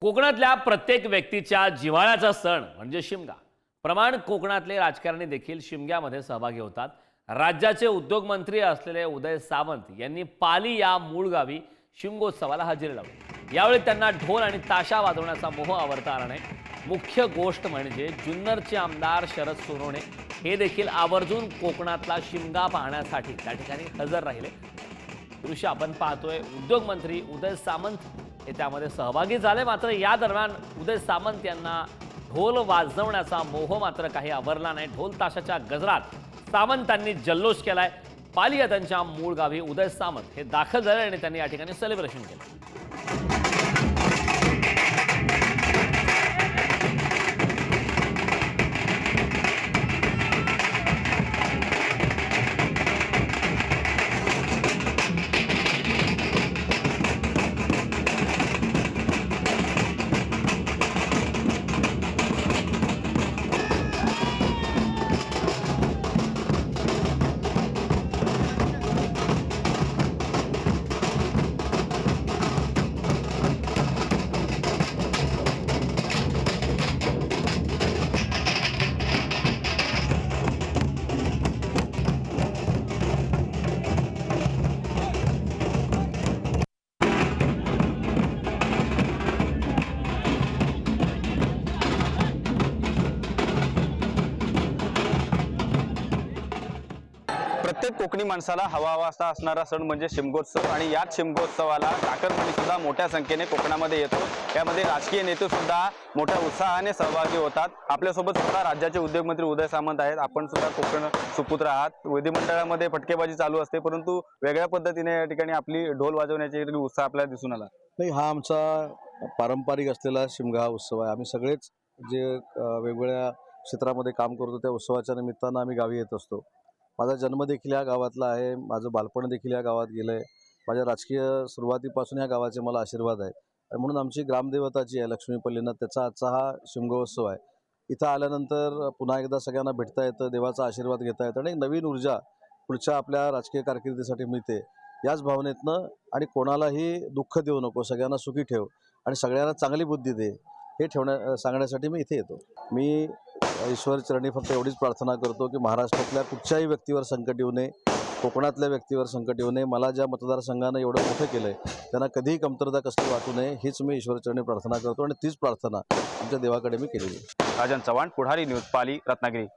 कोकणातल्या प्रत्येक व्यक्तीच्या जिव्हाळ्याचा सण म्हणजे शिमगा. प्रमाण कोकणातले राजकारणी देखील शिमग्यामध्ये सहभागी होतात. राज्याचे उद्योगमंत्री असलेले उदय सामंत यांनी पाली या मूळ गावी शिमगोत्सवाला हजेरी लावली. यावेळी त्यांना ढोल आणि ताशा वाजवण्याचा मोह आवरता आला नाही. मुख्य गोष्ट म्हणजे जुन्नरचे आमदार शरद सोनवणे हे देखील आवर्जून कोकणातला शिमगा पाहण्यासाठी त्या ठिकाणी हजर राहिले. दृश्य आपण पाहतोय. उद्योगमंत्री उदय सामंत हे त्यामध्ये सहभागी झाले. मात्र या दरम्यान उदय सामंत यांना ढोल वाजवण्याचा मोह मात्र काही आवरला नाही. ढोल ताशाच्या गजरात सामंतांनी जल्लोष केलाय. पाली या त्यांच्या मूळ गावी उदय सामंत हे दाखल झाले आणि त्यांनी या ठिकाणी सेलिब्रेशन केलं. प्रत्येक कोकणी माणसाला हवा असा असणारा सण म्हणजे शिमगोत्सव आणि याच शिमगोत्सवाला चाकरमानी सुद्धा मोठ्या संख्येने कोकणामध्ये येतो. यामध्ये राजकीय नेते सुद्धा मोठ्या उत्साहाने सहभागी होतात. आपल्यासोबत सुद्धा राज्याचे उद्योगमंत्री उदय सामंत आहेत. आपण सुद्धा कोकण सुपुत्र आहात. विधिमंडळामध्ये फटकेबाजी चालू असते, परंतु वेगळ्या पद्धतीने या ठिकाणी आपली ढोल वाजवण्याची उत्साह आपल्याला दिसून आला. नाही, हा आमचा पारंपरिक असलेला शिमगा उत्सव आहे. आम्ही सगळेच जे वेगवेगळ्या क्षेत्रामध्ये काम करतो त्या उत्सवाच्या निमित्तानं आम्ही गावी येत असतो. माझा जन्म देखील या गावातला आहे. माझं बालपण देखील या गावात गेलं आहे. माझ्या राजकीय सुरुवातीपासून या गावाचे मला आशीर्वाद आहेत आणि म्हणून आमची ग्रामदेवता जी आहे लक्ष्मीपल्लीनं, त्याचा आजचा हा शिमगोत्सव आहे. इथं आल्यानंतर पुन्हा एकदा सगळ्यांना भेटता येतं, देवाचा आशीर्वाद घेता येतं आणि एक नवीन ऊर्जा पुढच्या आपल्या राजकीय कारकिर्दीसाठी मिळते. याच भावनेतनं आणि कोणालाही दुःख देऊ नको, सगळ्यांना सुखी ठेव आणि सगळ्यांना चांगली बुद्धी दे, हे सांगण्यासाठी मी इथे येतो. मी ईश्वर चरणी फक्त एवढीच प्रार्थना करतो की महाराष्ट्रातल्या कुठच्याही व्यक्तीवर संकट येऊ नये, कोकणातल्या व्यक्तीवर संकट येऊ नये. मला ज्या मतदारसंघानं एवढं मोठं केलं आहे त्यांना कधीही कमतरता कसली वाटू नये, हीच मी ईश्वर चरणी प्रार्थना करतो आणि तीच प्रार्थना आमच्या देवाकडे मी केलेली आहे. राजन चव्हाण, पुढारी न्यूज, पाली, रत्नागिरी.